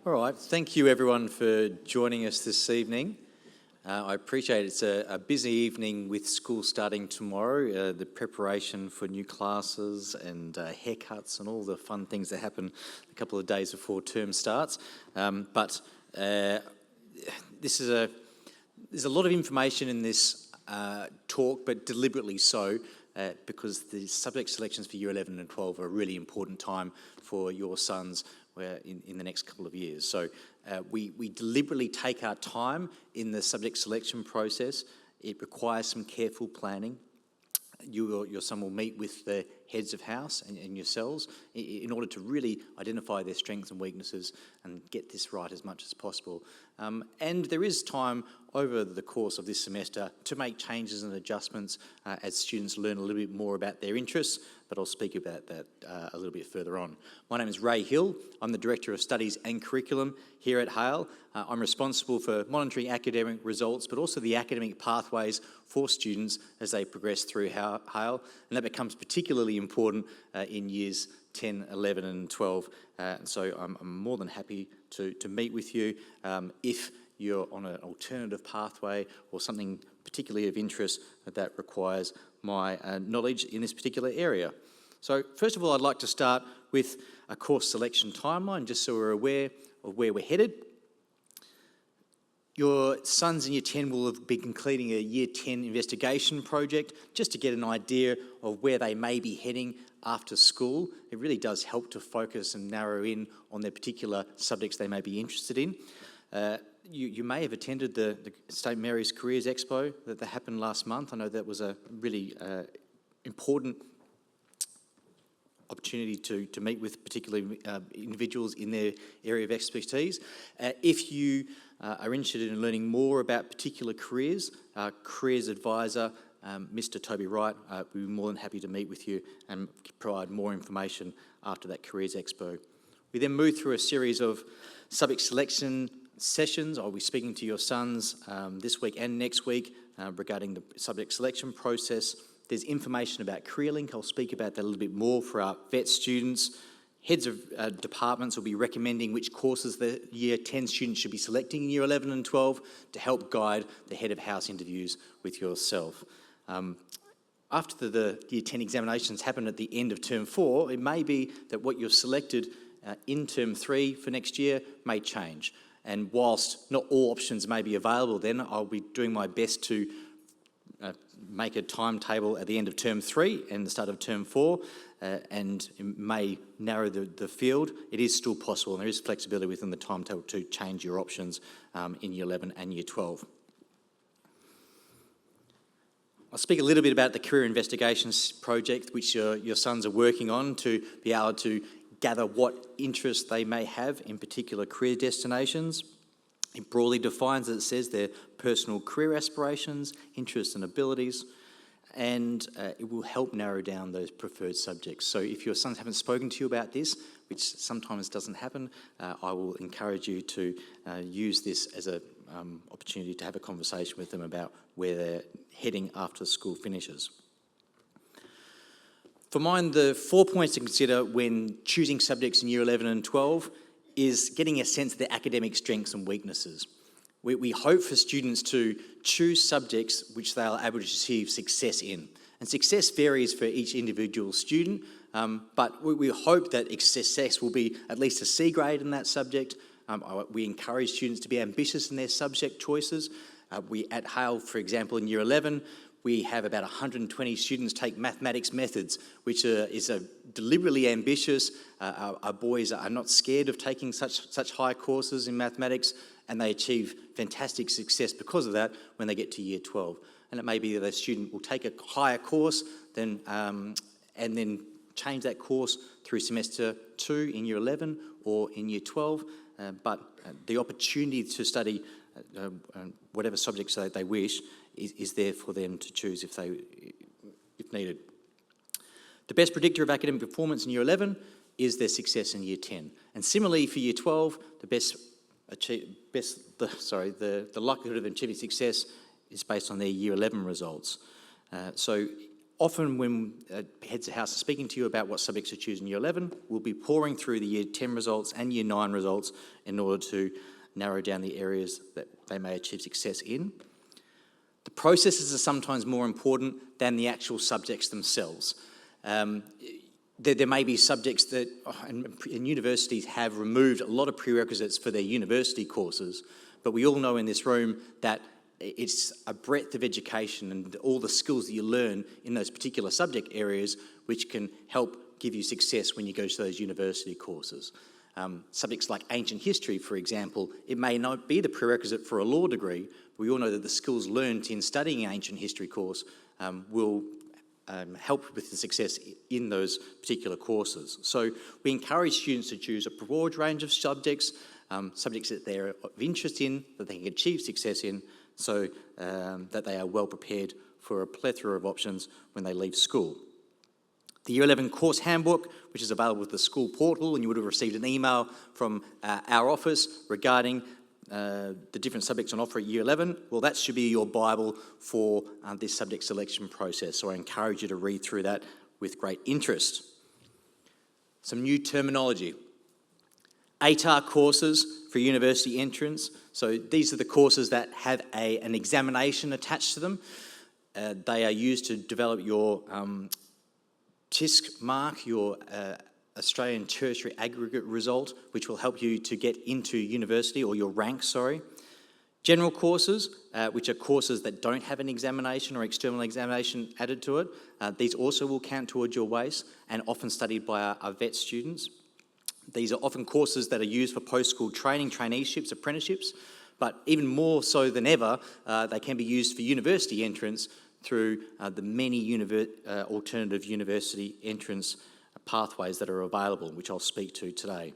All right, thank you everyone for joining us this evening. I appreciate it's a busy evening with school starting tomorrow, the preparation for new classes and haircuts and all the fun things that happen a couple of days before term starts. But there's a lot of information in this talk, but deliberately so, because the subject selections for Year 11 and 12 are a really important time for your sons in the next couple of years. So we deliberately take our time in the subject selection process. It requires some careful planning. Your son will meet with the heads of house and yourselves in order to really identify their strengths and weaknesses and get this right as much as possible. And there is time over the course of this semester to make changes and adjustments as students learn a little bit more about their interests, but I'll speak about that a little bit further on. My name is Ray Hill. I'm the Director of Studies and Curriculum here at Hale. I'm responsible for monitoring academic results, but also the academic pathways for students as they progress through Hale, and that becomes particularly important in years 10, 11 and 12. So I'm more than happy to meet with you if you're on an alternative pathway or something particularly of interest that requires my knowledge in this particular area. So first of all, I'd like to start with a course selection timeline, just so we're aware of where we're headed. Your sons in Year 10 will have been completing a Year 10 investigation project just to get an idea of where they may be heading after school. It really does help to focus and narrow in on their particular subjects they may be interested in. You may have attended the St Mary's Careers Expo that happened last month. I know that was a really important opportunity to meet with particular individuals in their area of expertise. If you are interested in learning more about particular careers, Careers Advisor, Mr Toby Wright, would be more than happy to meet with you and provide more information after that Careers Expo. We then move through a series of subject selection sessions. I'll be speaking to your sons this week and next week regarding the subject selection process. There's information about CareerLink. I'll speak about that a little bit more for our vet students. Heads of departments will be recommending which courses the Year 10 students should be selecting in Year 11 and 12 to help guide the head of house interviews with yourself. After the Year 10 examinations happen at the end of Term 4, it may be that what you've selected in Term 3 for next year may change. And whilst not all options may be available then, I'll be doing my best to make a timetable at the end of Term 3 and the start of Term 4, and it may narrow the field. It is still possible, and there is flexibility within the timetable to change your options in Year 11 and Year 12. I'll speak a little bit about the Career Investigations project which your sons are working on to be able to gather what interests they may have in particular career destinations. It broadly defines, as it says, their personal career aspirations, interests and abilities, and it will help narrow down those preferred subjects. So if your sons haven't spoken to you about this, which sometimes doesn't happen, I will encourage you to use this as an opportunity to have a conversation with them about where they're heading after school finishes. For mine, the 4 points to consider when choosing subjects in Year 11 and 12 is getting a sense of their academic strengths and weaknesses. We hope for students to choose subjects which they'll able to achieve success in. And success varies for each individual student, but we hope that success will be at least a C grade in that subject. We encourage students to be ambitious in their subject choices. We at Hale, for example, in Year 11, we have about 120 students take mathematics methods, which is a deliberately ambitious. Our boys are not scared of taking such high courses in mathematics, and they achieve fantastic success because of that when they get to Year 12. And it may be that a student will take a higher course and then change that course through semester 2 in Year 11 or in Year 12, but the opportunity to study whatever subjects they wish is there for them to choose if needed. The best predictor of academic performance in Year 11 is their success in Year 10. And similarly for Year 12, the likelihood of achieving success is based on their Year 11 results. So Often when heads of house are speaking to you about what subjects to choose in Year 11, we'll be pouring through the Year 10 results and Year 9 results in order to narrow down the areas that they may achieve success in. The processes are sometimes more important than the actual subjects themselves. There may be subjects that, and universities have removed a lot of prerequisites for their university courses, but we all know in this room that it's a breadth of education and all the skills that you learn in those particular subject areas which can help give you success when you go to those university courses. Subjects like ancient history, for example, it may not be the prerequisite for a law degree, but we all know that the skills learned in studying an ancient history course will help with the success in those particular courses. So we encourage students to choose a broad range of subjects, subjects that they're of interest in, that they can achieve success in, so that they are well prepared for a plethora of options when they leave school. The Year 11 course handbook, which is available with the school portal, and you would have received an email from our office regarding the different subjects on offer at Year 11, well, that should be your Bible for this subject selection process. So I encourage you to read through that with great interest. Some new terminology. ATAR courses for university entrance. So these are the courses that have an examination attached to them. They are used to develop your TISC mark, your Australian Tertiary Aggregate result, which will help you to get into university, or your rank, sorry. General courses, which are courses that don't have an examination or external examination added to it. These also will count towards your WACE and often studied by our VET students. These are often courses that are used for post-school training, traineeships, apprenticeships, but even more so than ever, they can be used for university entrance through the many alternative university entrance pathways that are available, which I'll speak to today.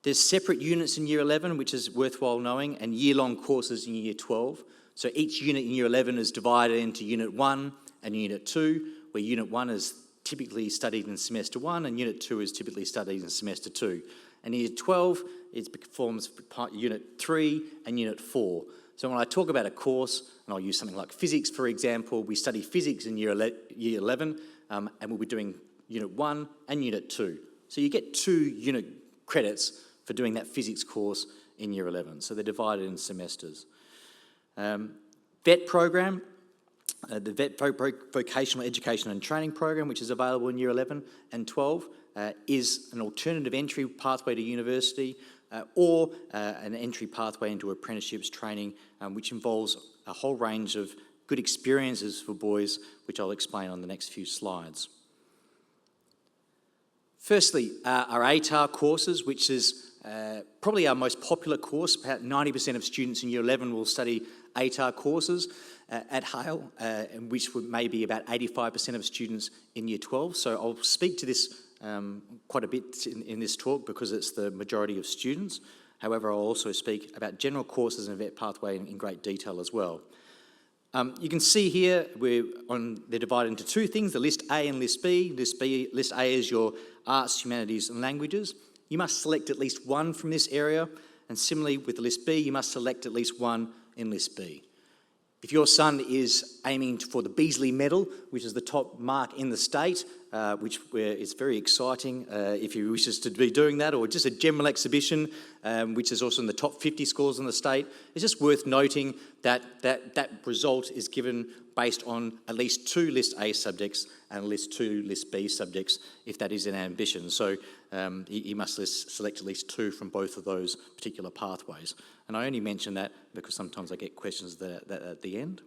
There's separate units in Year 11, which is worthwhile knowing, and year-long courses in Year 12. So each unit in Year 11 is divided into Unit 1 and Unit 2, where Unit 1 is typically studied in Semester 1 and Unit 2 is typically studied in Semester 2. And Year 12, it forms Unit 3 and Unit 4. So when I talk about a course, and I'll use something like physics, for example, we study physics in Year 11, and we'll be doing Unit 1 and Unit 2. So you get 2 unit credits for doing that physics course in Year 11. So they're divided in semesters. VET program, the VET Vocational Education and Training Program, which is available in Year 11 and 12, is an alternative entry pathway to university or an entry pathway into apprenticeships training, which involves a whole range of good experiences for boys, which I'll explain on the next few slides. Firstly, our ATAR courses, which is probably our most popular course. About 90% of students in Year 11 will study ATAR courses at Hale, which may be about 85% of students in Year 12. So I'll speak to this quite a bit in this talk because it's the majority of students. However, I'll also speak about general courses and VET pathway in great detail as well. You can see here they're divided into 2 things, the List A and List B. List A is your arts, humanities and languages. You must select at least 1 from this area, and similarly with the List B, you must select at least 1 in List B. If your son is aiming for the Beasley Medal, which is the top mark in the state, which is very exciting if he wishes to be doing that, or just a general exhibition, which is also in the top 50 schools in the state, it's just worth noting that that result is given based on at least 2 List A subjects and at least 2 List B subjects, if that is an ambition. So he must select at least 2 from both of those particular pathways. And I only mention that because sometimes I get questions that at the end.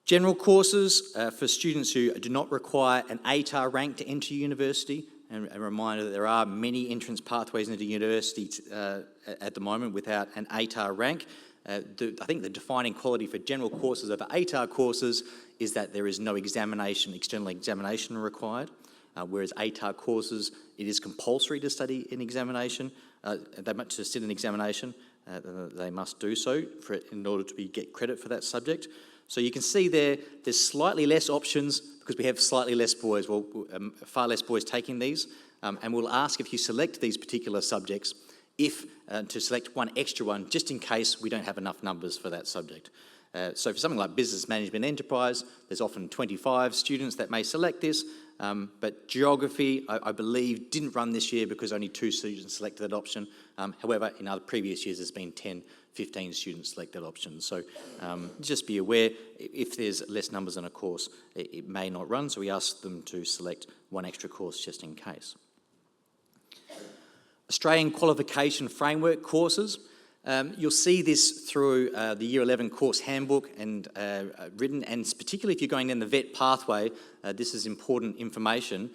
General courses for students who do not require an ATAR rank to enter university, and a reminder that there are many entrance pathways into university at the moment without an ATAR rank. I think the defining quality for general courses over ATAR courses is that there is no external examination required, whereas ATAR courses, it is compulsory to study an examination, to sit an examination, they must do so in order to get credit for that subject. So you can see there's slightly less options because we have slightly less boys, far less boys taking these, and we'll ask if you select these particular subjects, to select one extra one, just in case we don't have enough numbers for that subject. So for something like business management enterprise, there's often 25 students that may select this, but geography, I believe, didn't run this year because only 2 students selected that option. However, in other previous years, there's been 10, 15 students select that option. So just be aware, if there's less numbers in a course, it may not run, so we ask them to select one extra course just in case. Australian Qualification Framework courses. You'll see this through the Year 11 course handbook and written, and particularly if you're going down the VET pathway, this is important information.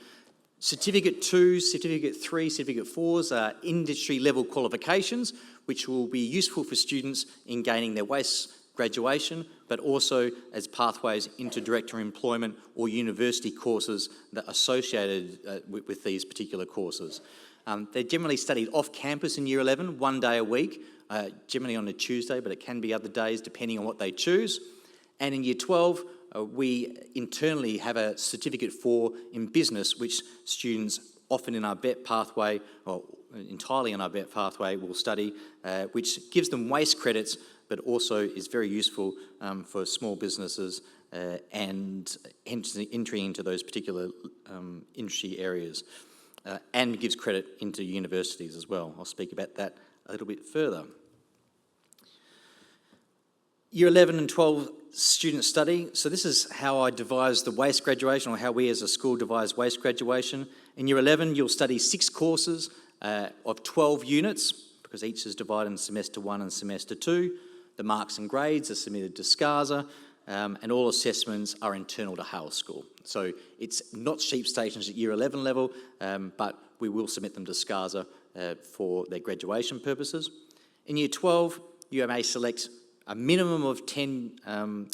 Certificate 2, Certificate 3, Certificate 4s are industry level qualifications which will be useful for students in gaining their WASE graduation, but also as pathways into direct employment or university courses that are associated with these particular courses. They're generally studied off campus in Year 11, 1 day a week, generally on a Tuesday, but it can be other days depending on what they choose. And in Year 12, we internally have a Certificate 4 in business, which students often in our VET pathway, or entirely in our VET pathway, will study, which gives them WASE credits, but also is very useful for small businesses and entering into those particular industry areas, and gives credit into universities as well. I'll speak about that a little bit further. Year 11 and 12 student study. So this is how I devised the WASE graduation, or how we as a school devised WASE graduation. In Year 11, you'll study 6 courses of 12 units, because each is divided in Semester 1 and Semester 2. The marks and grades are submitted to SCASA, and all assessments are internal to Hale School. So it's not sheep stations at Year 11 level, but we will submit them to SCASA for their graduation purposes. In Year 12, you may select a minimum of 10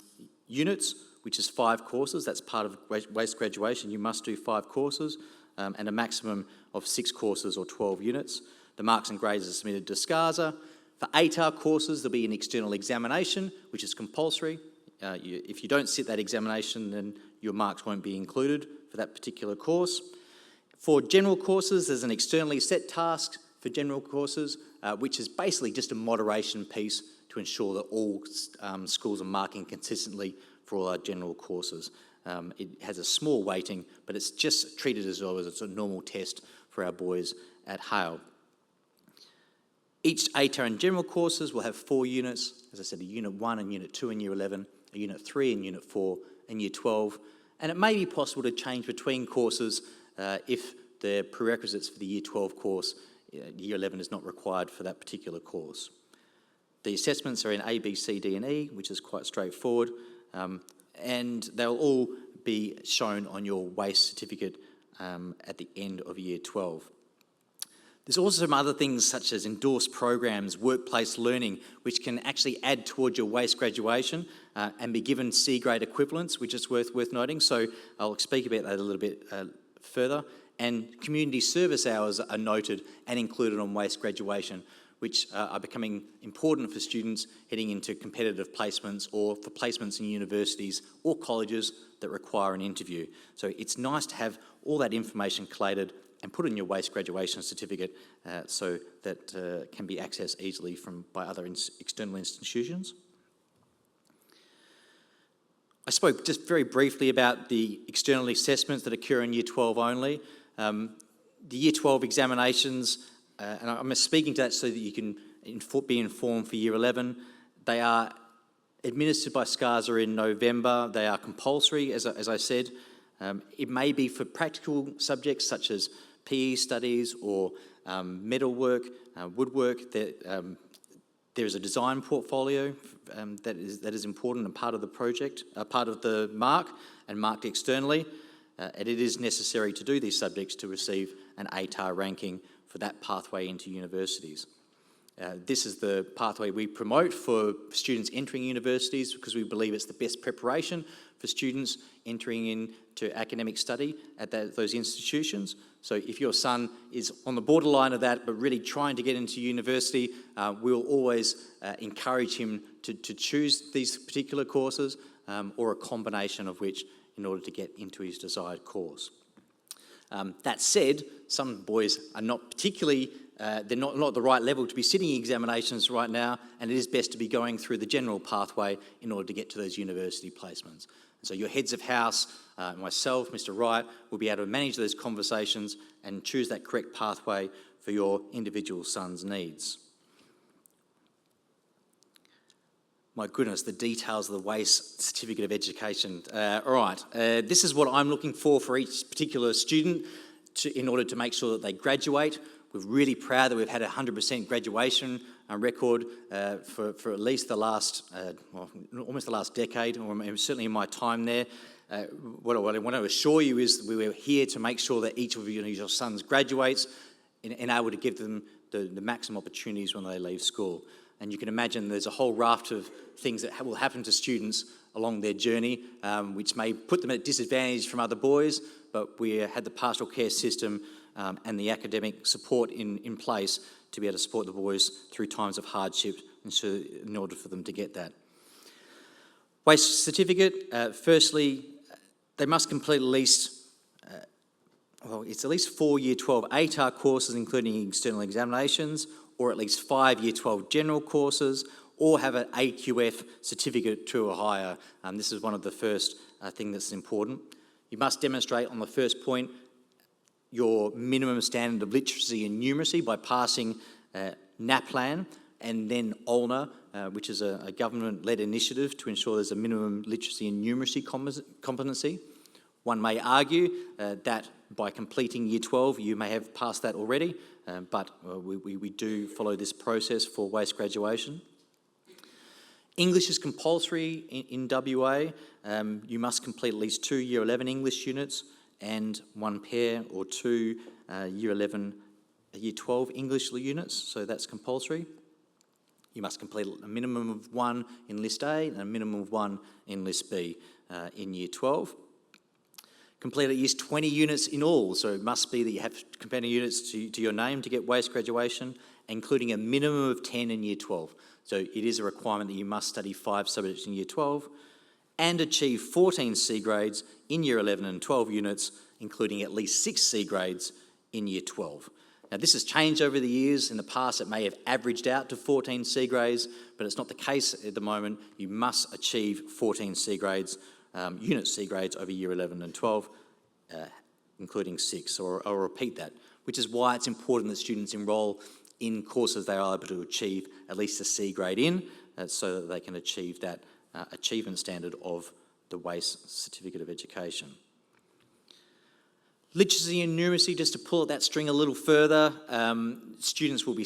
units, which is 5 courses. That's part of WASE graduation. You must do 5 courses, and a maximum of 6 courses or 12 units. The marks and grades are submitted to SCASA. For ATAR courses, there'll be an external examination, which is compulsory. If you don't sit that examination, then your marks won't be included for that particular course. For general courses, there's an externally set task for general courses, which is basically just a moderation piece to ensure that all schools are marking consistently for all our general courses. It has a small weighting, but it's just treated as though it's a normal test for our boys at Hale. Each ATAR and general courses will have 4 units. As I said, a Unit 1 and Unit 2 in Year 11, a Unit 3 and Unit 4 in Year 12. And it may be possible to change between courses if the prerequisites for the Year 12 course, Year 11 is not required for that particular course. The assessments are in A, B, C, D and E, which is quite straightforward, and they'll all be shown on your WASE certificate at the end of Year 12. There's also some other things such as endorsed programs, workplace learning, which can actually add towards your WASE graduation and be given C-grade equivalents, which is worth noting. So I'll speak about that a little bit further. And community service hours are noted and included on WASE graduation, which are becoming important for students heading into competitive placements or for placements in universities or colleges that require an interview. So it's nice to have all that information collated and put in your WASE graduation certificate so that can be accessed easily by other external institutions. I spoke just very briefly about the external assessments that occur in Year 12 only. The Year 12 examinations, and I'm speaking to that so that you can be informed for Year 11. They are administered by SCASA in November. They are compulsory, as I said. It may be for practical subjects such as PE studies or metalwork, woodwork. There is a design portfolio that is important and part of the project, part of the mark, and marked externally. And it is necessary to do these subjects to receive an ATAR ranking for that pathway into universities. This is the pathway we promote for students entering universities because we believe it's the best preparation for students entering into academic study at those institutions. So if your son is on the borderline of that but really trying to get into university, we'll always encourage him to choose these particular courses or a combination of which in order to get into his desired course. That said, some boys are not particularly they're not at the right level to be sitting examinations right now, and it is best to be going through the general pathway in order to get to those university placements. And so your heads of house, myself, Mr. Wright, will be able to manage those conversations and choose that correct pathway for your individual son's needs. My goodness, the details of the WACE Certificate of Education. All right, this is what I'm looking for each particular student in order to make sure that they graduate. We're really proud that we've had a 100% graduation record for at least the last, almost the last decade, or certainly in my time there. What I want to assure you is that we were here to make sure that each of your sons graduates and able to give them the maximum opportunities when they leave school. And you can imagine there's a whole raft of things that will happen to students along their journey, which may put them at disadvantage from other boys, but we had the pastoral care system and the academic support in place to be able to support the boys through times of hardship in order for them to get that. WACE certificate, firstly, they must complete at least, it's at least 4 Year 12 ATAR courses, including external examinations, or at least 5 Year 12 general courses, or have an AQF certificate to or higher. This is one of the first thing that's important. You must demonstrate on the first point your minimum standard of literacy and numeracy by passing NAPLAN and then OLNA, which is a government-led initiative to ensure there's a minimum literacy and numeracy competency. One may argue that by completing Year 12 you may have passed that already, but we do follow this process for WACE graduation. English is compulsory in WA. You must complete at least 2 Year 11 English units and 1 pair or 2 Year 11, Year 12 English units, so that's compulsory. You must complete a minimum of 1 in List A and a minimum of 1 in List B in Year 12. Complete at least 20 units in all, so it must be that you have companion units to your name to get WACE graduation, including a minimum of 10 in Year 12. So it is a requirement that you must study 5 subjects in Year 12 and achieve 14 C grades in Year 11 and 12 units, including at least 6 C grades in Year 12. Now this has changed over the years. In the past it may have averaged out to 14 C grades, but it's not the case at the moment. You must achieve 14 C grades, unit C grades over Year 11 and 12, including 6, or I'll repeat that, which is why it's important that students enrol in courses they are able to achieve at least a C grade in, so that they can achieve that achievement standard of the WACE Certificate of Education. Literacy and numeracy, just to pull at that string a little further, students will be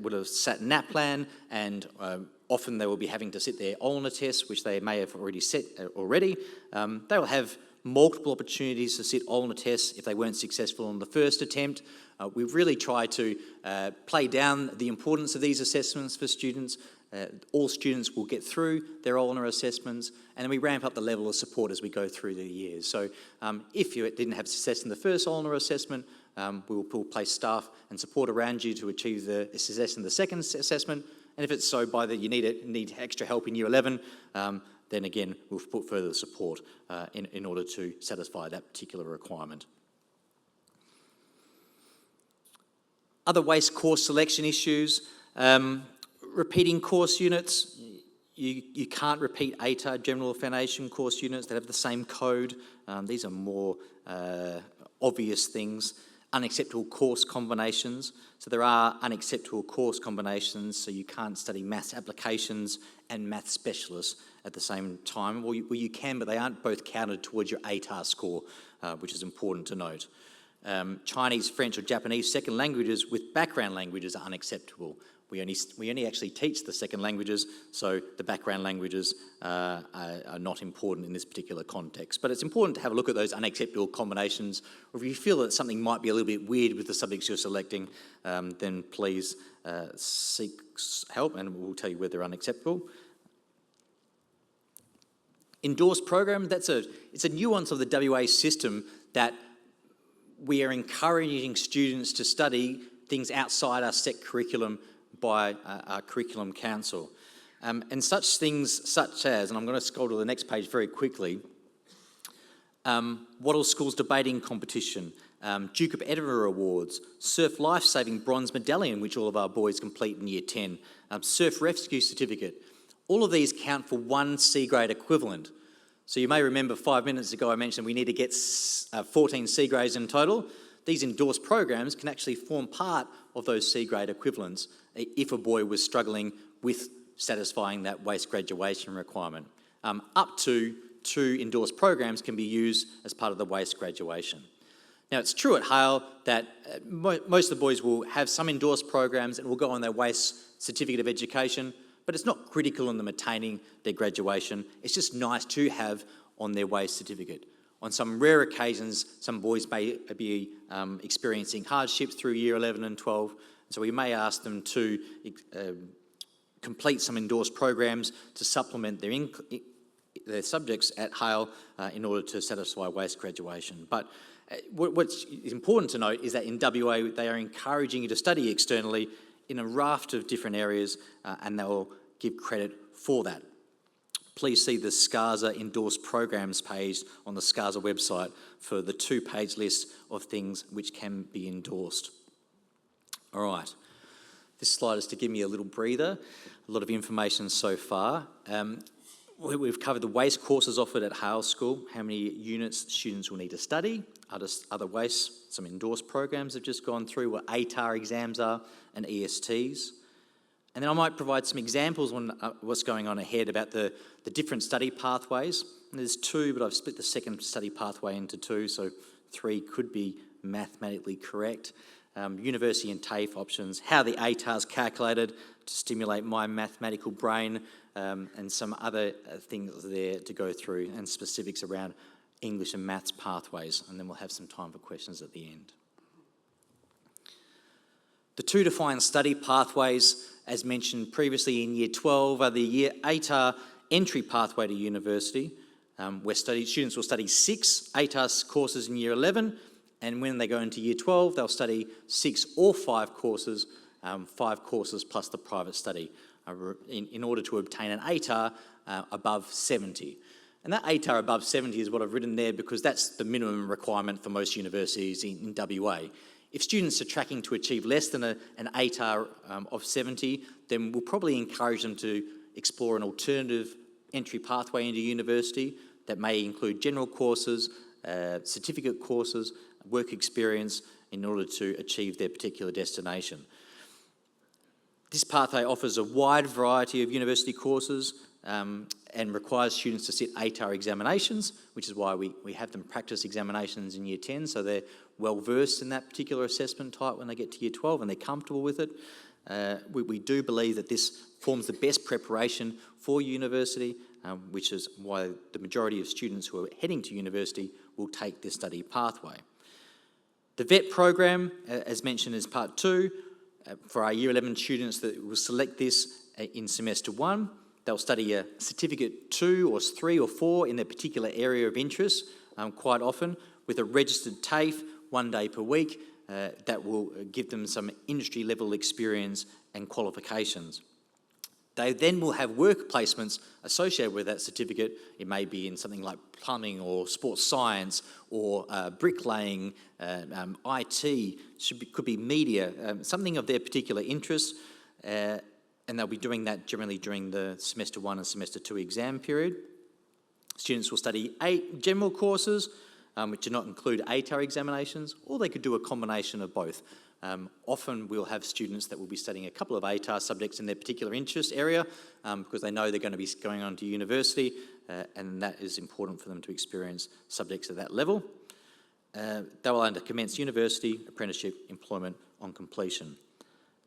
would have sat NAPLAN, and often they will be having to sit their OLNA test, which they may have already set already. They will have multiple opportunities to sit OLNA tests if they weren't successful on the first attempt. We've really tried to play down the importance of these assessments for students. All students will get through their OLNA assessments, and then we ramp up the level of support as we go through the years. So if you didn't have success in the first OLNA assessment, we'll place staff and support around you to achieve the success in the second assessment. And if it's so by that you need extra help in Year 11, then again, we'll put further support in order to satisfy that particular requirement. Other WACE course selection issues, repeating course units. You can't repeat ATAR, General Foundation course units that have the same code. These are more obvious things. Unacceptable course combinations. So there are unacceptable course combinations, so you can't study maths applications and maths specialists at the same time. Well, you can, but they aren't both counted towards your ATAR score, which is important to note. Chinese, French or Japanese second languages with background languages are unacceptable. We only actually teach the second languages, so the background languages are not important in this particular context. But it's important to have a look at those unacceptable combinations, or if you feel that something might be a little bit weird with the subjects you're selecting, then please seek help and we'll tell you whether they're unacceptable. Endorsed program, it's a nuance of the WA system that we are encouraging students to study things outside our set curriculum by our curriculum council. And such things such as, and I'm going to scroll to the next page very quickly, Wattle Schools debating competition, Duke of Edinburgh Awards, Surf Life-Saving Bronze Medallion, which all of our boys complete in Year 10, Surf Rescue Certificate. All of these count for one C grade equivalent. So you may remember 5 minutes ago I mentioned we need to get 14 C grades in total. These endorsed programs can actually form part of those C grade equivalents if a boy was struggling with satisfying that WACE graduation requirement. Up to 2 endorsed programs can be used as part of the WACE graduation. Now, it's true at Hale that most of the boys will have some endorsed programs and will go on their WACE certificate of education, but it's not critical in them attaining their graduation. It's just nice to have on their WACE certificate. On some rare occasions, some boys may be experiencing hardships through Year 11 and 12, so we may ask them to complete some endorsed programs to supplement their subjects at Hale in order to satisfy WACE graduation. But what's important to note is that in WA, they are encouraging you to study externally in a raft of different areas, and they will give credit for that. Please see the SCASA endorsed programs page on the SCASA website for the 2-page list of things which can be endorsed. All right, this slide is to give me a little breather. A lot of information so far. We've covered the WACE courses offered at Hale School, how many units students will need to study, other WACE, some endorsed programs have just gone through, what ATAR exams are, and ESTs. And then I might provide some examples on what's going on ahead about the different study pathways. And there's 2, but I've split the second study pathway into 2, so 3 could be mathematically correct. University and TAFE options, how the ATAR is calculated to stimulate my mathematical brain, and some other things there to go through, and specifics around English and maths pathways, and then we'll have some time for questions at the end. The 2 defined study pathways, as mentioned previously in Year 12, are the Year ATAR entry pathway to university, where students will study 6 ATAR courses in Year 11, and when they go into Year 12, they'll study 6 or 5 courses, 5 courses plus the private study, in order to obtain an ATAR above 70. And that ATAR above 70 is what I've written there because that's the minimum requirement for most universities in WA. If students are tracking to achieve less than an ATAR of 70, then we'll probably encourage them to explore an alternative entry pathway into university that may include general courses, certificate courses, work experience in order to achieve their particular destination. This pathway offers a wide variety of university courses and requires students to sit ATAR examinations, which is why we have them practice examinations in Year 10, so they're well versed in that particular assessment type when they get to Year 12 and they're comfortable with it. We do believe that this forms the best preparation for university, which is why the majority of students who are heading to university will take this study pathway. The VET program, as mentioned, is part 2. For our Year 11 students that will select this in semester 1, they'll study a certificate 2 or 3 or 4 in their particular area of interest, quite often, with a registered TAFE 1 day per week that will give them some industry level experience and qualifications. They then will have work placements associated with that certificate. It may be in something like plumbing or sports science or bricklaying, IT, could be media, something of their particular interest. And they'll be doing that generally during the semester 1 and semester 2 exam period. Students will study 8 general courses, which do not include ATAR examinations, or they could do a combination of both. Often we'll have students that will be studying a couple of ATAR subjects in their particular interest area because they know they're going to be going on to university, and that is important for them to experience subjects at that level. They will commence university, apprenticeship, employment on completion.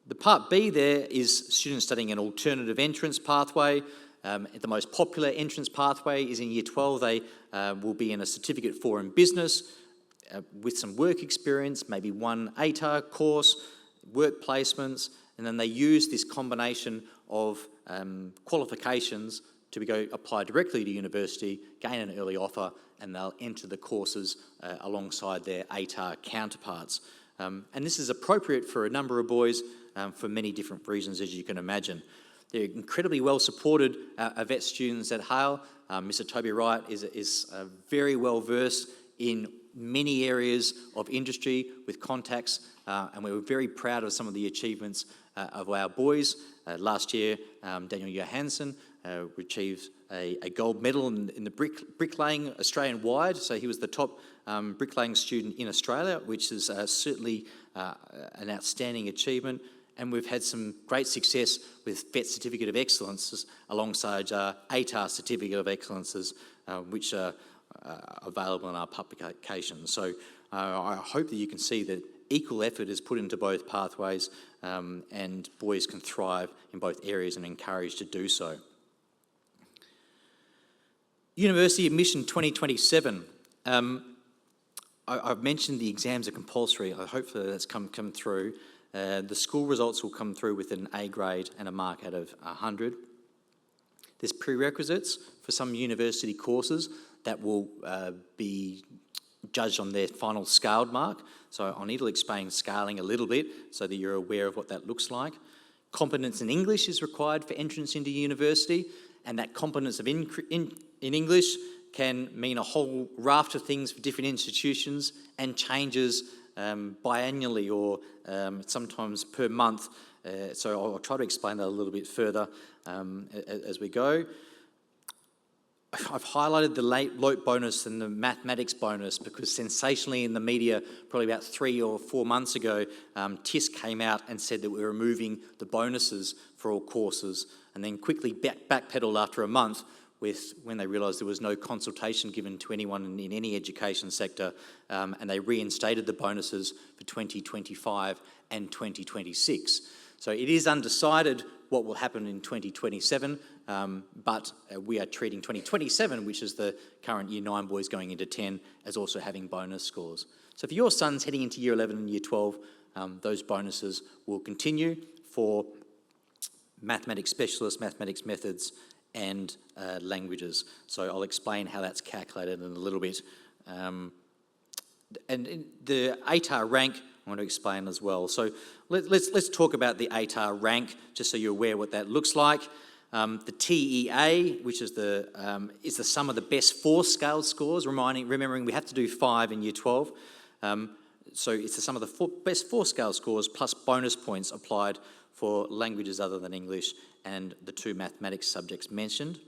The part B there is students studying an alternative entrance pathway. The most popular entrance pathway is in Year 12. They will be in a certificate 4 in business with some work experience, maybe 1 ATAR course, work placements, and then they use this combination of qualifications to go apply directly to university, gain an early offer, and they'll enter the courses alongside their ATAR counterparts. And this is appropriate for a number of boys for many different reasons, as you can imagine. They're incredibly well supported VET students at Hale. Mr. Toby Wright is very well versed in many areas of industry with contacts, and we were very proud of some of the achievements of our boys. Last year, Daniel Johansson achieved a gold medal in the bricklaying Australian-wide, so he was the top bricklaying student in Australia, which is certainly an outstanding achievement. And we've had some great success with VET Certificate of Excellences alongside ATAR Certificate of Excellences, which are available in our publications. So I hope that you can see that equal effort is put into both pathways, and boys can thrive in both areas and encouraged to do so. University admission 2027. I've mentioned the exams are compulsory. Hopefully that's come through. The school results will come through with an A grade and a mark out of 100. There's prerequisites for some university courses that will be judged on their final scaled mark. So I need to explain scaling a little bit so that you're aware of what that looks like. Competence in English is required for entrance into university, and that competence in English can mean a whole raft of things for different institutions and changes biannually or sometimes per month. So I'll try to explain that a little bit further as we go. I've highlighted the LOTE bonus and the mathematics bonus because sensationally in the media, probably about 3 or 4 months ago, TIS came out and said that we were removing the bonuses for all courses, and then quickly backpedaled after a month when they realised there was no consultation given to anyone in any education sector, and they reinstated the bonuses for 2025 and 2026. So it is undecided what will happen in 2027, but we are treating 2027, which is the current Year 9 boys going into 10, as also having bonus scores. So for your sons heading into Year 11 and Year 12, those bonuses will continue for mathematics specialists, mathematics methods, and languages. So I'll explain how that's calculated in a little bit. And in the ATAR rank, I want to explain as well. So let's talk about the ATAR rank, just so you're aware what that looks like. The TEA, which is the sum of the best 4 scaled scores, remembering we have to do 5 in Year 12. So it's the sum of the best 4 scaled scores plus bonus points applied for languages other than English and the 2 mathematics subjects mentioned.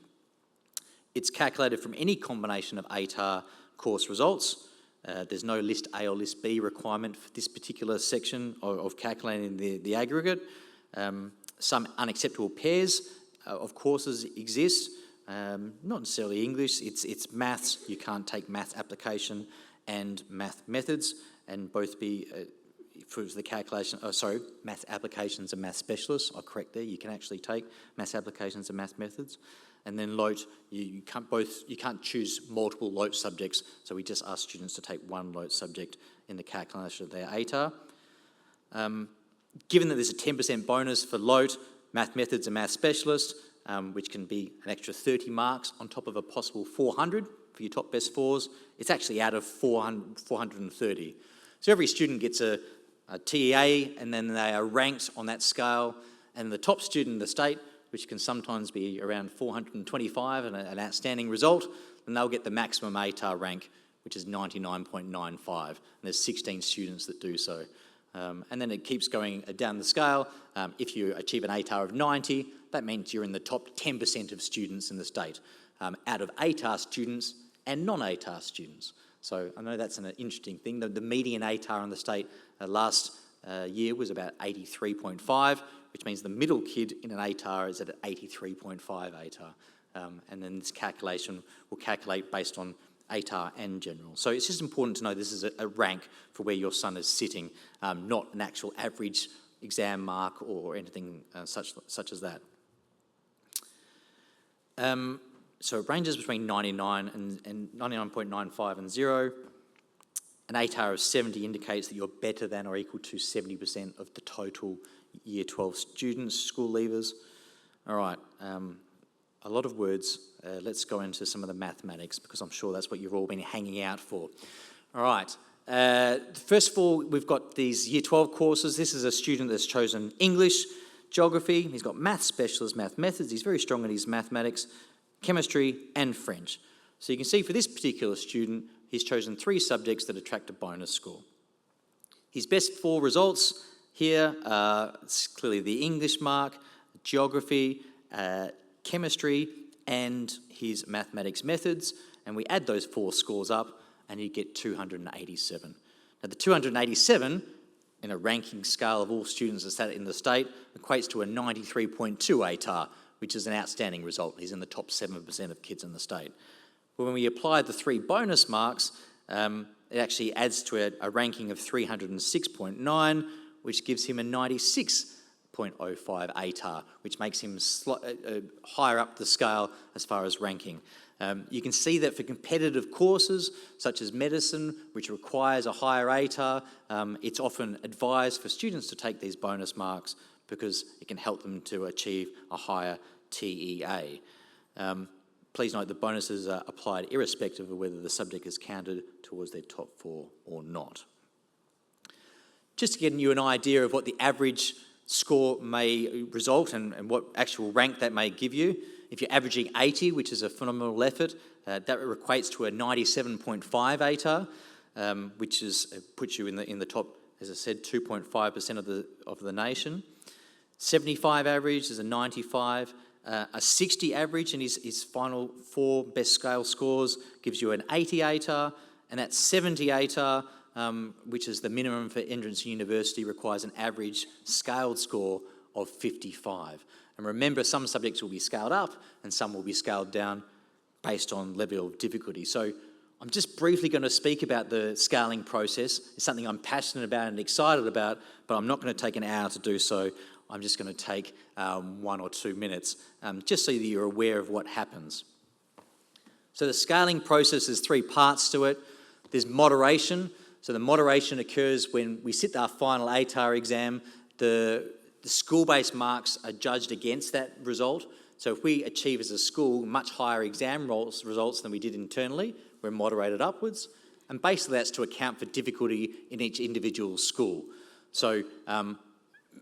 It's calculated from any combination of ATAR course results. There's no List A or List B requirement for this particular section of calculating the aggregate. Some unacceptable pairs of courses exist, not necessarily English, it's maths. You can't take maths application and math methods and both be for the calculation, math applications and math specialists. I'll correct there. You can actually take math applications and math methods. And then LOTE, you can't choose multiple LOTE subjects, so we just ask students to take one LOTE subject in the calculation of their ATAR. Given that there's a 10% bonus for LOTE, math methods and math specialists, which can be an extra 30 marks on top of a possible 400 for your top best 4s, it's actually out of 430. So every student gets a TEA, and then they are ranked on that scale, and the top student in the state, which can sometimes be around 425 and an outstanding result, then they'll get the maximum ATAR rank, which is 99.95, and there's 16 students that do so. And then it keeps going down the scale. If you achieve an ATAR of 90, that means you're in the top 10% of students in the state, out of ATAR students and non-ATAR students. So I know that's an interesting thing. The median ATAR in the state last year was about 83.5, which means the middle kid in an ATAR is at 83.5 ATAR. And then this calculation will calculate based on ATAR and general. So it's just important to know this is a rank for where your son is sitting, not an actual average exam mark or anything such as that. So it ranges between 99 and 99.95 and 0. An ATAR of 70 indicates that you're better than or equal to 70% of the total Year 12 students, school leavers. All right, a lot of words. Let's go into some of the mathematics because I'm sure that's what you've all been hanging out for. All right, first of all, we've got these Year 12 courses. This is a student that's chosen English, geography. He's got math specialist, math methods. He's very strong at his mathematics, chemistry and French. So you can see for this particular student, he's chosen 3 subjects that attract a bonus score. His best 4 results here are clearly the English mark, geography, chemistry, and his mathematics methods, and we add those 4 scores up and you get 287. Now the 287 in a ranking scale of all students in the state equates to a 93.2 ATAR, which is an outstanding result. He's in the top 7% of kids in the state. But when we apply the 3 bonus marks, it actually adds to a ranking of 306.9, which gives him a 96.05 ATAR, which makes him higher up the scale as far as ranking. You can see that for competitive courses, such as medicine, which requires a higher ATAR, it's often advised for students to take these bonus marks because it can help them to achieve a higher TEA. Please note the bonuses are applied irrespective of whether the subject is counted towards their top 4 or not. Just to give you an idea of what the average score may result and what actual rank that may give you, if you're averaging 80, which is a phenomenal effort, that equates to a 97.5 ATAR, which puts you in the top, as I said, 2.5% of the nation. 75 average is a 95. A 60 average in his final 4 best scale scores gives you an 80 ATAR, and that 70 ATAR, which is the minimum for entrance to university, requires an average scaled score of 55. And remember, some subjects will be scaled up and some will be scaled down based on level of difficulty. So I'm just briefly going to speak about the scaling process. It's something I'm passionate about and excited about, but I'm not going to take an hour to do so. I'm just going to take 1 or 2 minutes, just so that you're aware of what happens. So the scaling process has 3 parts to it. There's moderation. So the moderation occurs when we sit our final ATAR exam. The school-based marks are judged against that result. So if we achieve as a school much higher exam results than we did internally, we're moderated upwards. And basically that's to account for difficulty in each individual school. So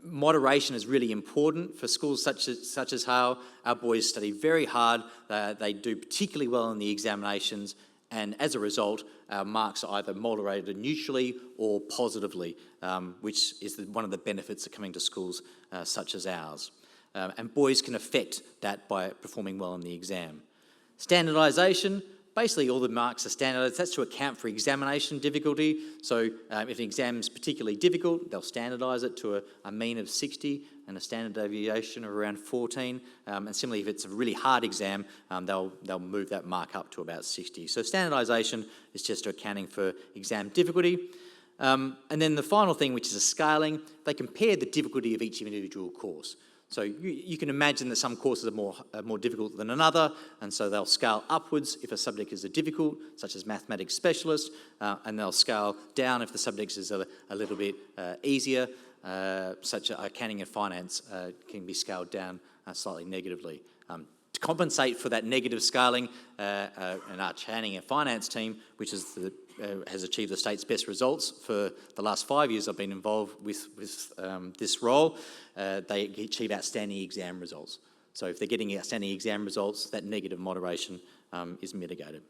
moderation is really important for schools such as Hale. Our boys study very hard. They do particularly well in the examinations, and as a result, our marks are either moderated neutrally or positively, which is one of the benefits of coming to schools such as ours. And boys can affect that by performing well in the exam. Standardisation. Basically, all the marks are standardised. That's to account for examination difficulty. So if an exam is particularly difficult, they'll standardise it to a mean of 60 and a standard deviation of around 14. And similarly, if it's a really hard exam, they'll move that mark up to about 60. So standardisation is just accounting for exam difficulty. And then the final thing, which is a scaling, they compare the difficulty of each individual course. So you can imagine that some courses are more difficult than another, and so they'll scale upwards if a subject is difficult, such as mathematics specialist, and they'll scale down if the subject is a little bit easier, such as accounting and finance can be scaled down slightly negatively. To compensate for that negative scaling, and our accounting and finance team, which is has achieved the state's best results for the last 5 years I've been involved with this role, they achieve outstanding exam results. So if they're getting outstanding exam results, that negative moderation is mitigated.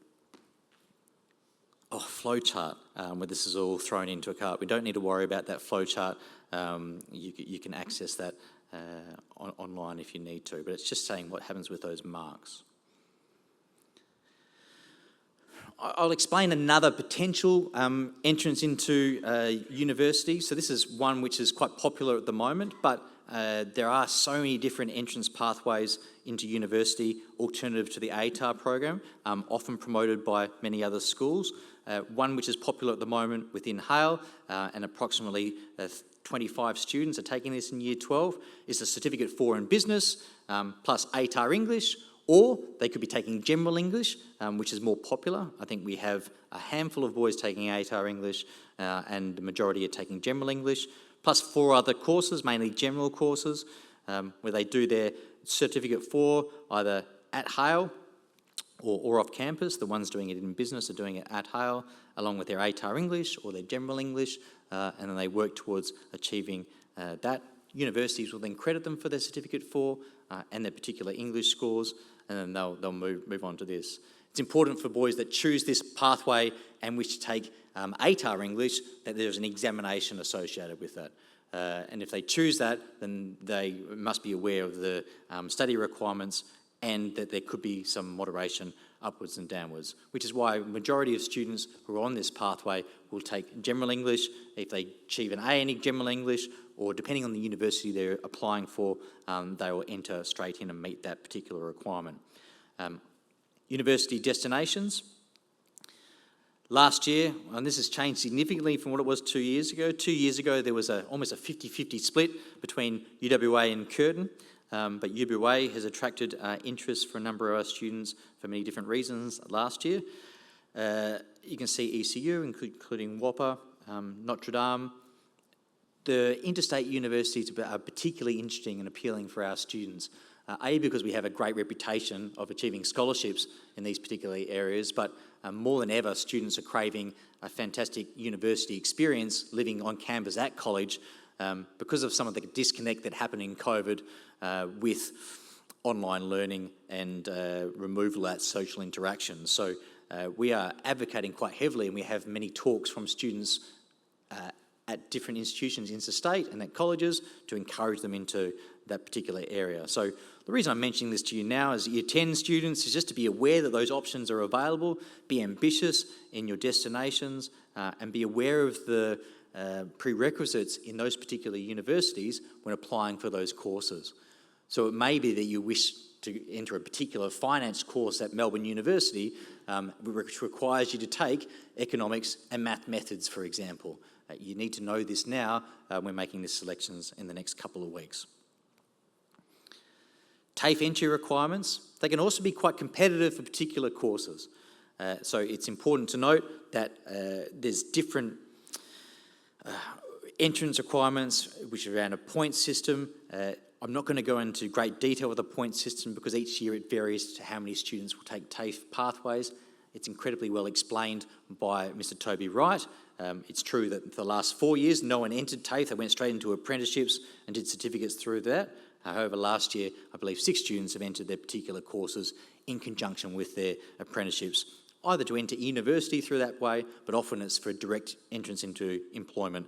Flowchart, where this is all thrown into a cart. We don't need to worry about that flowchart. You can access that online if you need to, but it's just saying what happens with those marks. I'll explain another potential entrance into university. So this is one which is quite popular at the moment, but there are so many different entrance pathways into university alternative to the ATAR program, often promoted by many other schools. One which is popular at the moment within Hale, and approximately 25 students are taking this in Year 12, is a Certificate 4 in Business, plus ATAR English, or they could be taking General English, which is more popular. I think we have a handful of boys taking ATAR English, and the majority are taking General English, plus 4 other courses, mainly general courses, where they do their Certificate 4 either at Hale or off campus. The ones doing it in business are doing it at Hale, along with their ATAR English or their General English, and then they work towards achieving that. Universities will then credit them for their Certificate 4 and their particular English scores, and then they'll move on to this. It's important for boys that choose this pathway and wish to take ATAR English that there's an examination associated with that. And if they choose that, then they must be aware of the study requirements and that there could be some moderation upwards and downwards, which is why a majority of students who are on this pathway will take general English. If they achieve an A in general English, or depending on the university they're applying for, they will enter straight in and meet that particular requirement. University destinations. Last year, and this has changed significantly from what it was 2 years ago. 2 years ago, there was almost a 50-50 split between UWA and Curtin, but UWA has attracted interest for a number of our students for many different reasons last year. You can see ECU, including WAPA, Notre Dame. The interstate universities are particularly interesting and appealing for our students. Because we have a great reputation of achieving scholarships in these particular areas, but more than ever, students are craving a fantastic university experience living on campus at college because of some of the disconnect that happened in COVID with online learning and removal of that social interaction. So we are advocating quite heavily, and we have many talks from students at different institutions interstate and at colleges to encourage them into that particular area. So the reason I'm mentioning this to you now as Year 10 students is just to be aware that those options are available, be ambitious in your destinations, and be aware of the prerequisites in those particular universities when applying for those courses. So it may be that you wish to enter a particular finance course at Melbourne University, which requires you to take economics and math methods, for example. You need to know this now when making these selections in the next couple of weeks. TAFE entry requirements, they can also be quite competitive for particular courses. So it's important to note that there's different entrance requirements which are around a point system. I'm not going to go into great detail with the point system because each year it varies to how many students will take TAFE pathways. It's incredibly well explained by Mr. Toby Wright. It's true that for the last 4 years no one entered TAFE, they went straight into apprenticeships and did certificates through that. However, last year, I believe 6 students have entered their particular courses in conjunction with their apprenticeships, either to enter university through that way, but often it's for direct entrance into employment,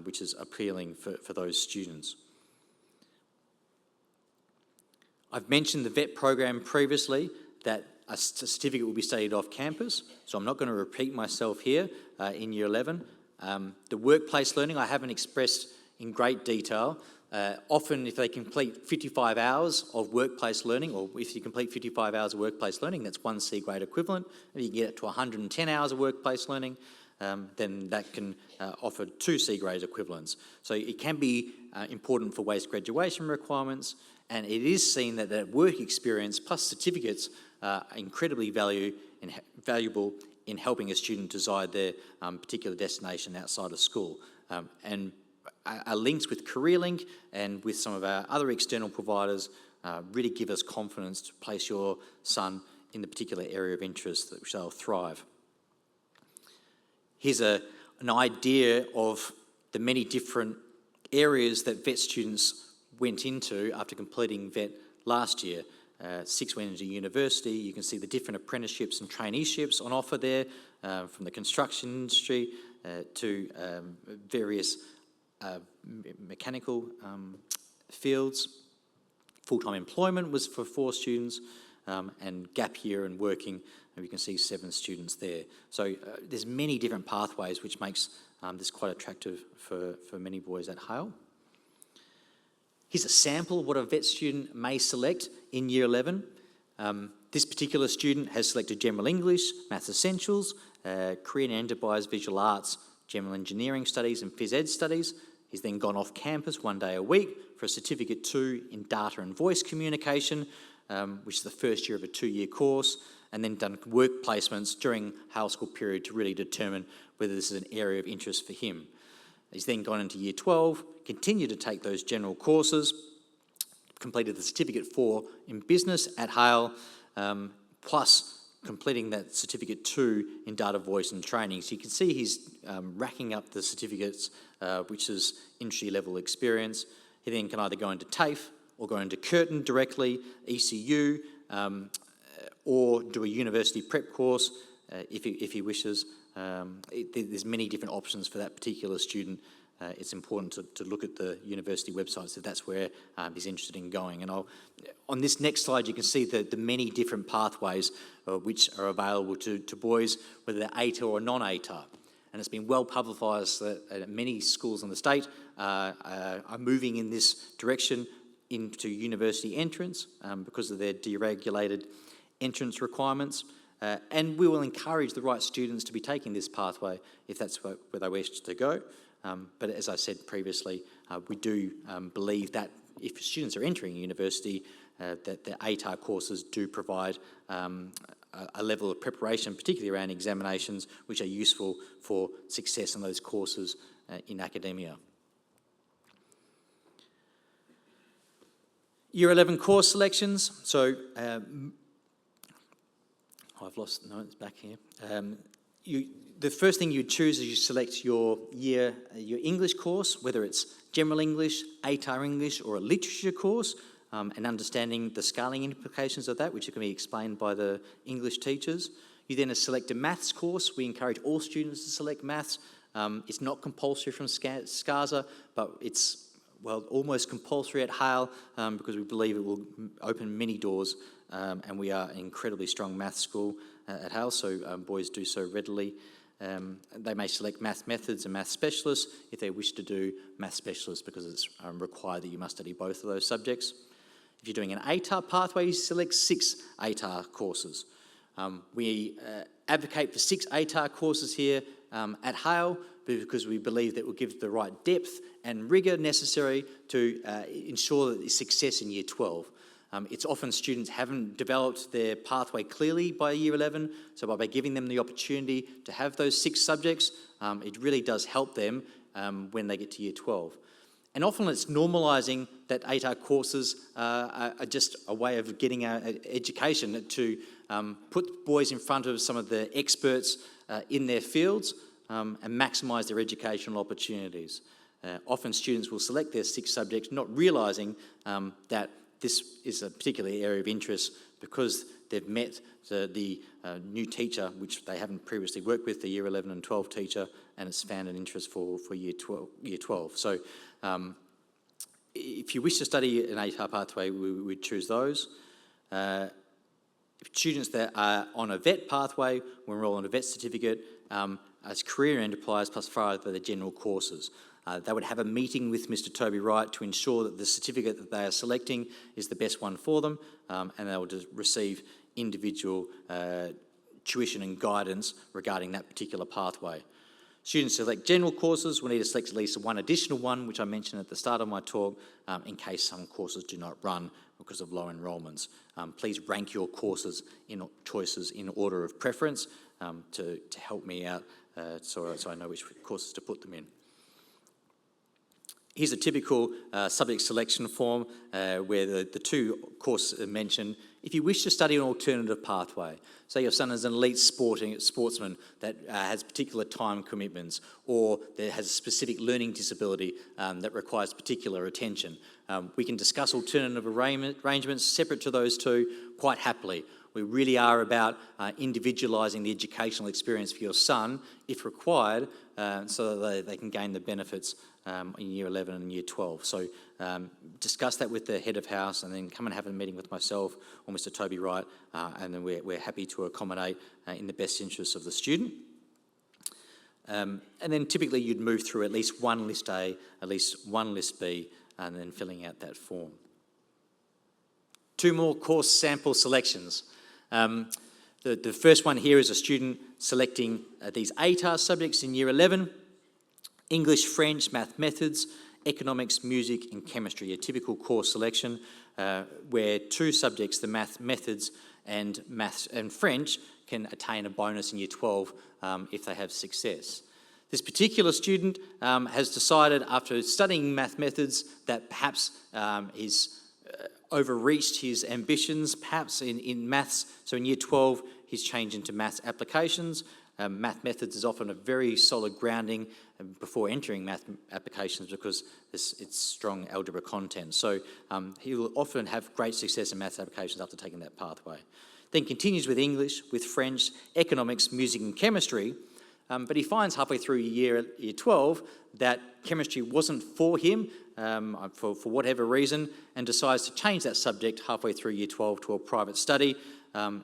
which is appealing for those students. I've mentioned the VET program previously, that a certificate will be studied off campus, so I'm not going to repeat myself here in Year 11. The workplace learning I haven't expressed in great detail. Often if they complete 55 hours of workplace learning, or if you complete 55 hours of workplace learning, that's 1 C grade equivalent. If you get it to 110 hours of workplace learning, then that can offer 2 C grade equivalents. So it can be important for WAIS graduation requirements, and it is seen that that work experience plus certificates are incredibly valuable in helping a student decide their particular destination outside of school. And are linked with CareerLink and with some of our other external providers really give us confidence to place your son in the particular area of interest that they'll thrive. Here's an idea of the many different areas that VET students went into after completing VET last year. 6 went into university. You can see the different apprenticeships and traineeships on offer there, from the construction industry to various mechanical fields. Full-time employment was for 4 students, and gap year and working, and we can see 7 students there. So there's many different pathways which makes this quite attractive for many boys at Hale. Here's a sample of what a VET student may select in Year 11. This particular student has selected General English, Maths Essentials, Career and Enterprise Visual Arts, General Engineering Studies and Phys Ed Studies. He's then gone off campus 1 day a week for a Certificate 2 in Data and Voice Communication, which is the first year of a 2-year course, and then done work placements during Hale School period to really determine whether this is an area of interest for him. He's then gone into Year 12, continued to take those general courses, completed the Certificate 4 in Business at Hale, plus completing that Certificate 2 in Data, Voice and Training. So you can see he's racking up the certificates, which is industry-level experience. He then can either go into TAFE or go into Curtin directly, ECU, or do a university prep course if he wishes. There's many different options for that particular student. It's important to look at the university websites if that's where he's interested in going. And on this next slide, you can see the many different pathways which are available to boys, whether they're ATAR or non-ATAR. And it's been well publicised that many schools in the state are moving in this direction into university entrance because of their deregulated entrance requirements. And we will encourage the right students to be taking this pathway if that's where they wish to go. But as I said previously, we do believe that if students are entering university, that the ATAR courses do provide a level of preparation, particularly around examinations, which are useful for success in those courses in academia. Year 11 course selections. So it's back here. The first thing you choose is you select your English course, whether it's General English, ATAR English, or a literature course, and understanding the scaling implications of that, which are going to be explained by the English teachers. You then select a maths course. We encourage all students to select maths. It's not compulsory from SCASA, but it's almost compulsory at Hale because we believe it will open many doors, and we are an incredibly strong maths school at Hale, so boys do so readily. They may select math methods and math specialists if they wish to do math specialists because it's required that you must study both of those subjects. If you're doing an ATAR pathway, you select 6 ATAR courses. We advocate for 6 ATAR courses here at Hale because we believe that will give the right depth and rigour necessary to ensure that success in Year 12. It's often students haven't developed their pathway clearly by Year 11, so by giving them the opportunity to have those 6 subjects, it really does help them when they get to Year 12. And often it's normalising that ATAR courses are just a way of getting our education to put boys in front of some of the experts in their fields and maximise their educational opportunities. Often students will select their 6 subjects not realising that this is a particular area of interest because they've met the new teacher, which they haven't previously worked with, the Year 11 and 12 teacher, and it's found an interest for Year 12. So if you wish to study an ATAR pathway, we would choose those. Students that are on a VET pathway will enrol on a VET certificate as career enterprise plus further the general courses. They would have a meeting with Mr. Toby Wright to ensure that the certificate that they are selecting is the best one for them, and they will just receive individual tuition and guidance regarding that particular pathway. Students select general courses will need to select at least one additional one, which I mentioned at the start of my talk, in case some courses do not run because of low enrolments. Please rank your courses in choices in order of preference to help me out so I know which courses to put them in. Here's a typical subject selection form where the 2 courses are mentioned. If you wish to study an alternative pathway, say your son is an elite sportsman that has particular time commitments or that has a specific learning disability that requires particular attention, we can discuss alternative arrangements separate to those 2 quite happily. We really are about individualising the educational experience for your son, if required, so that they can gain the benefits in Year 11 and Year 12. So discuss that with the head of house and then come and have a meeting with myself or Mr. Toby Wright, and then we're happy to accommodate in the best interests of the student. And then typically you'd move through at least one List A, at least one List B, and then filling out that form. 2 more course sample selections. The first one here is a student selecting these ATAR subjects in Year 11, English, French, math methods, economics, music and chemistry, a typical course selection where 2 subjects, the math methods and maths and French, can attain a bonus in Year 12 if they have success. This particular student has decided after studying math methods that perhaps he's overreached his ambitions, perhaps in maths. So in Year 12, he's changed into maths applications. Math methods is often a very solid grounding before entering math applications because it's strong algebra content. So he will often have great success in maths applications after taking that pathway. then continues with English, with French, economics, music and chemistry, but he finds halfway through year 12 that chemistry wasn't for him for whatever reason, and decides to change that subject halfway through year 12 to a private study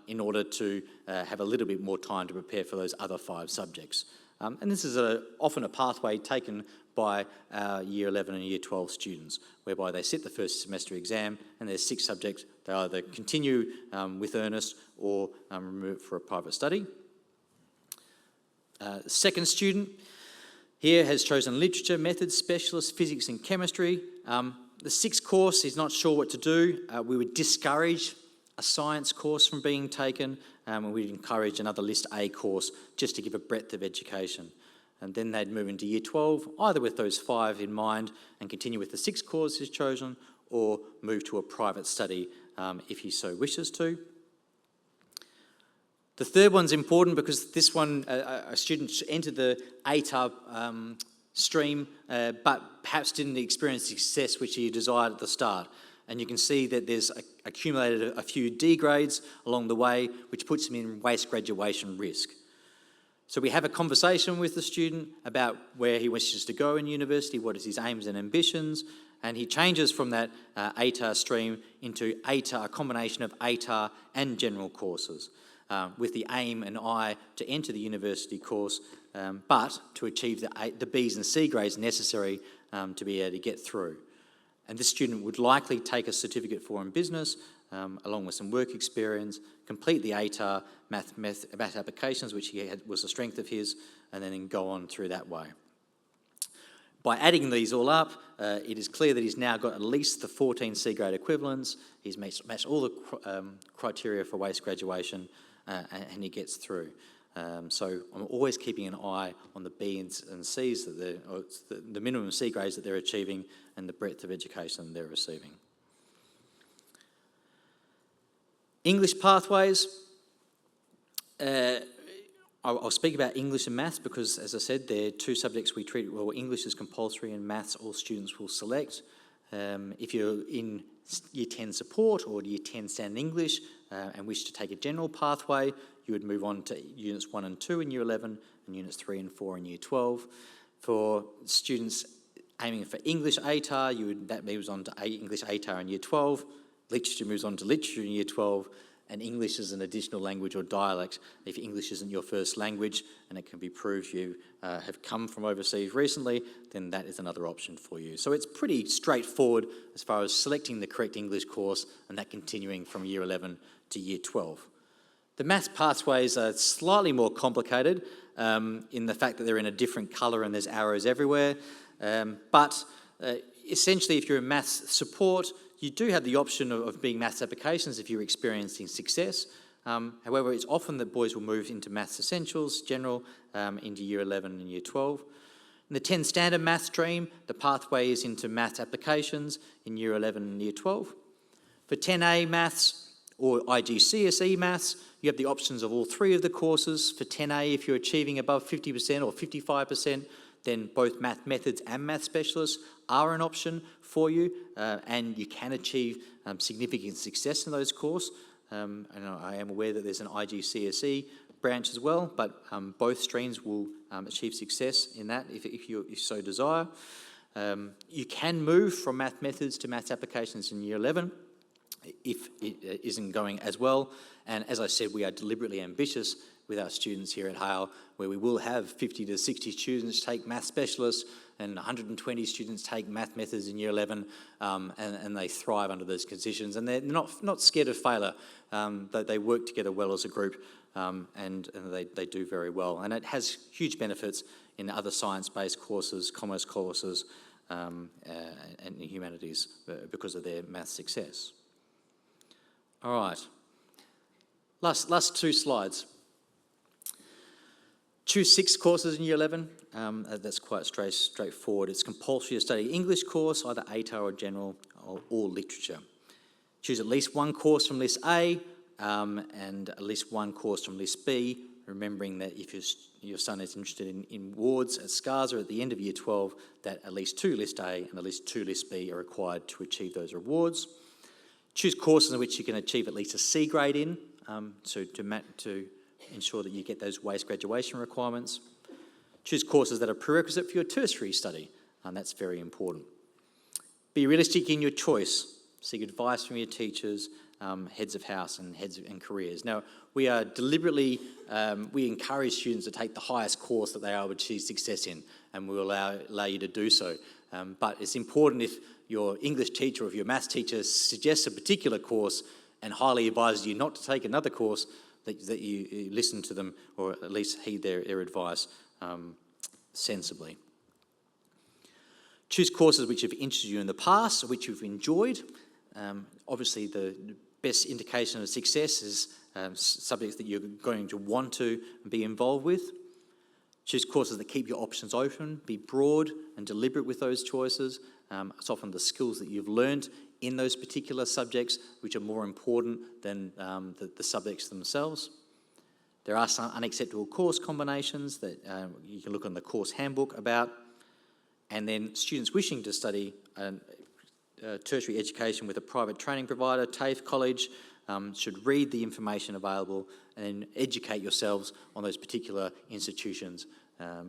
in order to have a little bit more time to prepare for those other 5 subjects. And this is often a pathway taken by our year 11 and year 12 students, whereby they sit the first semester exam and there's 6 subjects. They either continue with earnest or remove for a private study. The second student here has chosen literature, methods, specialist, physics and chemistry. The 6th course, he's not sure what to do. We would discourage a science course from being taken, and we'd encourage another List A course just to give a breadth of education. And then they'd move into year 12, either with those 5 in mind and continue with the 6th course he's chosen, or move to a private study if he so wishes to. The third one's important because this one, a student entered the ATAR stream, but perhaps didn't experience the success which he desired at the start. And you can see that there's accumulated a few D grades along the way, which puts him in waste graduation risk. So we have a conversation with the student about where he wishes to go in university, what is his aims and ambitions, and he changes from that ATAR stream into ATAR, a combination of ATAR and general courses, with the aim and eye to enter the university course, but to achieve the B's and C grades necessary to be able to get through. And this student would likely take a certificate for in business, along with some work experience, complete the ATAR math applications, which was a strength of his, and then go on through that way. By adding these all up, it is clear that he's now got at least the 14 C grade equivalents. He's matched all the criteria for waste graduation, and he gets through. So I'm always keeping an eye on the B's and C's, the minimum C grades that they're achieving and the breadth of education they're receiving. English pathways. I'll speak about English and maths because, as I said, they're 2 subjects we treat. Well, English is compulsory and maths all students will select. If you're in Year 10 support or Year 10 standard English and wish to take a general pathway, you would move on to Units 1 and 2 in Year 11 and Units 3 and 4 in Year 12. For students aiming for English ATAR, that moves on to English ATAR in Year 12. Literature moves on to literature in Year 12, and English is an additional language or dialect. If English isn't your first language and it can be proved you have come from overseas recently, then that is another option for you. So it's pretty straightforward as far as selecting the correct English course and that continuing from Year 11 to Year 12. The maths pathways are slightly more complicated in the fact that they're in a different colour and there's arrows everywhere. But essentially, if you're in maths support, you do have the option of being maths applications if you're experiencing success. However, it's often that boys will move into maths essentials, general, into Year 11 and Year 12. In the 10 standard maths stream, the pathway is into maths applications in Year 11 and Year 12. For 10A maths or IGCSE maths, you have the options of all 3 of the courses. For 10A, if you're achieving above 50% or 55%, then both math methods and math specialists are an option for you, and you can achieve significant success in those courses. And I am aware that there's an IGCSE branch as well, but both streams will achieve success in that if you so desire. You can move from math methods to maths applications in Year 11 if it isn't going as well. And as I said, we are deliberately ambitious with our students here at Hale, where we will have 50 to 60 students take math specialists and 120 students take math methods in Year 11, and they thrive under those conditions. And they're not scared of failure. They work together well as a group, and they do very well. And it has huge benefits in other science-based courses, commerce courses, and humanities because of their math success. All right. Last 2 slides. Choose 6 courses in Year 11. That's quite straightforward. It's compulsory to study English course, either ATAR or general or literature. Choose at least 1 course from List A and at least 1 course from List B, remembering that if your son is interested in wards at SCARS or at the end of Year 12, that at least 2 List A and at least 2 List B are required to achieve those rewards. Choose courses in which you can achieve at least a C grade in. so to ensure that you get those WACE graduation requirements. Choose courses that are prerequisite for your tertiary study, and that's very important. Be realistic in your choice. Seek advice from your teachers, heads of house and heads and careers. Now, we are deliberately, we encourage students to take the highest course that they are able to achieve success in, and we'll allow you to do so. But it's important if your English teacher or if your maths teacher suggests a particular course and highly advises you not to take another course, that you listen to them or at least heed their advice sensibly. Choose courses which have interested you in the past, which you've enjoyed. Obviously, the best indication of success is subjects that you're going to want to be involved with. Choose courses that keep your options open. Be broad and deliberate with those choices. It's often the skills that you've learned in those particular subjects which are more important than the subjects themselves. There are some unacceptable course combinations that you can look on the course handbook about. And then students wishing to study tertiary education with a private training provider, TAFE college, should read the information available and educate yourselves on those particular institutions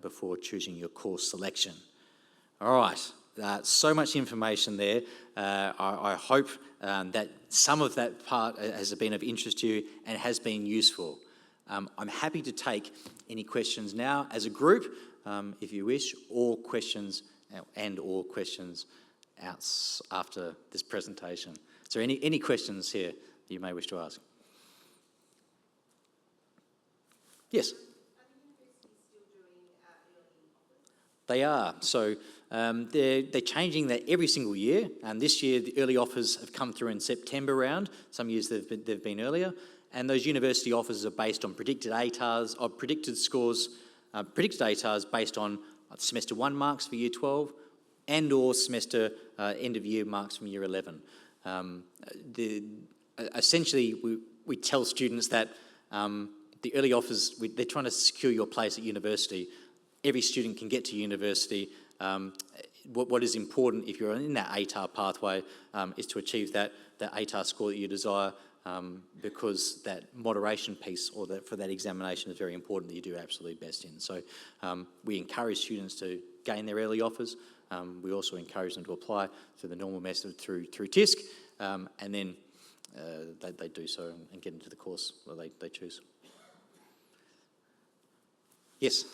before choosing your course selection. All right, so much information there. I hope that some of that part has been of interest to you and has been useful. I'm happy to take any questions now as a group, if you wish, or questions after this presentation. Is there any questions here that you may wish to ask? Yes? Are the universities still doing early offers? They are. So they're changing that every single year. And this year, the early offers have come through in September round. Some years they've been earlier. And those university offers are based on predicted ATARs, or predicted scores, predicted ATARs based on semester 1 marks for year 12 and or semester end of year marks from year 11. Essentially, we tell students that the early offers, they're trying to secure your place at university. Every student can get to university. What is important if you're in that ATAR pathway is to achieve that ATAR score that you desire, because that moderation piece or for that examination is very important that you do absolutely best in. So we encourage students to gain their early offers. We also encourage them to apply through the normal method through TISC, and then they do so and get into the course that they choose. Yes?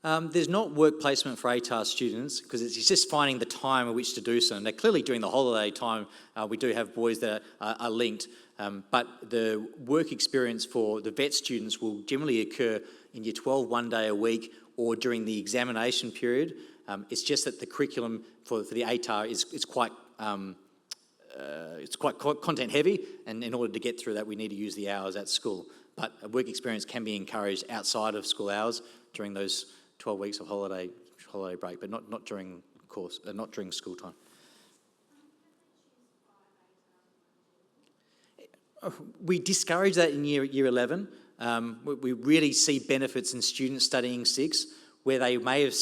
There's not work placement for ATAR students because it's just finding the time at which to do so. And they're clearly during the holiday time, we do have boys that are linked, but the work experience for the vet students will generally occur in year 12, 1 day a week, or during the examination period. It's just that the curriculum for the ATAR is quite content heavy, and in order to get through that, we need to use the hours at school. But a work experience can be encouraged outside of school hours during those 12 weeks of holiday break, but not during course, not during school time. We discourage that in year 11. We really see benefits in students studying 6, where they may have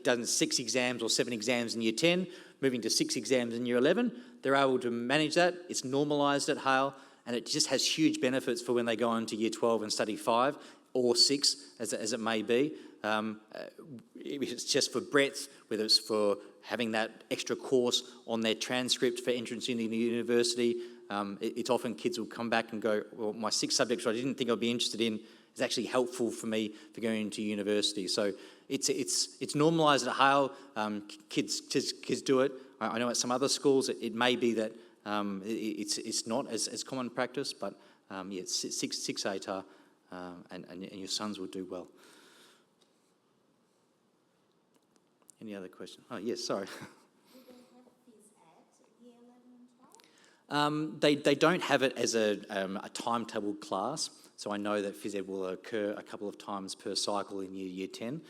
done 6 exams or 7 exams in year 10, moving to 6 exams in year 11. They're able to manage that. It's normalised at Hale, and it just has huge benefits for when they go on to year 12 and study 5 or 6, as it may be. It's just for breadth, whether it's for having that extra course on their transcript for entrance into the university. It's often kids will come back and go, well, my 6 subjects I didn't think I'd be interested in is actually helpful for me for going into university. So it's normalised at Hale. Kids do it. I know at some other schools it may be that it's not as common practice, but yeah, 6 ATAR, and your sons will do well. Any other question? Oh, yes, sorry. Do they have phys ed year 11 and 12? They don't have it as a timetable class, so I know that phys ed will occur a couple of times per cycle in year 10,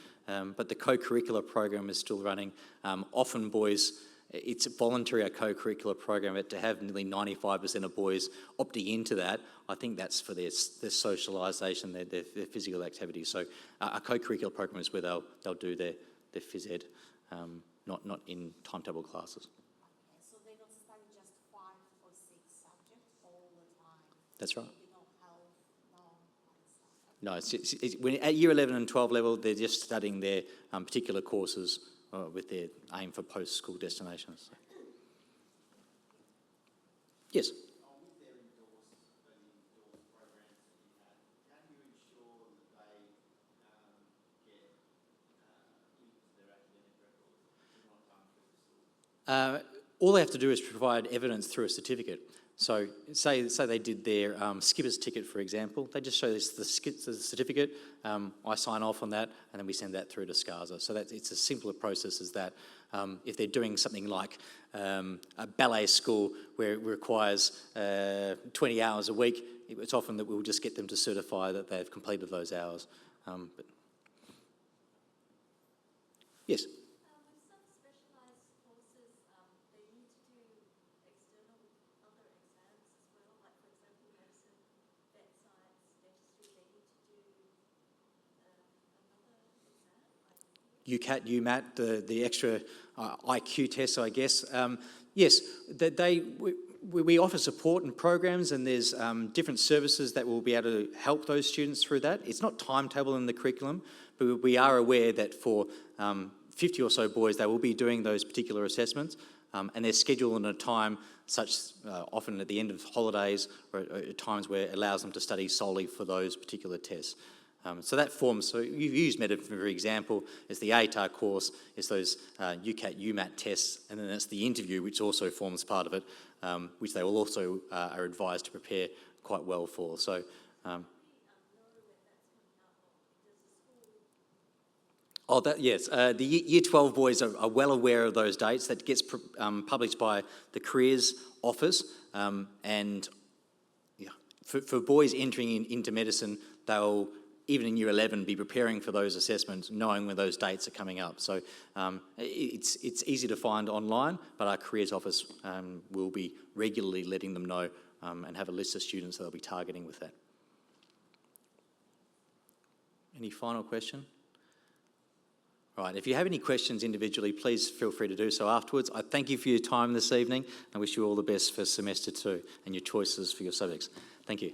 but the co-curricular program is still running. Often boys, it's voluntary, a co-curricular program, but to have nearly 95% of boys opting into that, I think that's for their socialisation, their physical activity. So a co-curricular program is where they'll do their phys ed, not in timetable classes. Okay, so they don't study just 5 That's right. You know, how long and stuff. No, when, at year 11 and 12 level, they're just studying their particular courses with their aim for post-school destinations. Yes? With their endorsed programs that you have, how do you ensure that they get into their academic records in what time through the school? All they have to do is provide evidence through a certificate. So say they did their skipper's ticket, for example. They just show us the certificate. I sign off on that, and then we send that through to SCASA. So it's a simpler process as that. If they're doing something like a ballet school where it requires 20 hours a week, it's often that we'll just get them to certify that they've completed those hours. But yes? With some specialised courses, they need to do external other exams as well, like for example medicine, vet science, dentistry, they need to do another exam. UCAT, UMAT, the extra IQ tests, I guess. Yes, we offer support and programs, and there's different services that will be able to help those students through that. It's not timetabled in the curriculum, but we are aware that for 50 or so boys, they will be doing those particular assessments, and they're scheduled in a time such, often at the end of holidays, or at times where it allows them to study solely for those particular tests. So that forms, so you've used META, for example, is the ATAR course, it's those UCAT, UMAT tests, and then it's the interview, which also forms part of it, which they will also are advised to prepare quite well for. So, yes, the Year 12 boys are well aware of those dates. That gets published by the Careers Office, and yeah, for boys entering into medicine, they'll, even in Year 11, be preparing for those assessments, knowing when those dates are coming up. So it's easy to find online, but our Careers Office will be regularly letting them know and have a list of students that they'll be targeting with that. Any final question? All right, if you have any questions individually, please feel free to do so afterwards. I thank you for your time this evening and wish you all the best for semester 2 and your choices for your subjects. Thank you.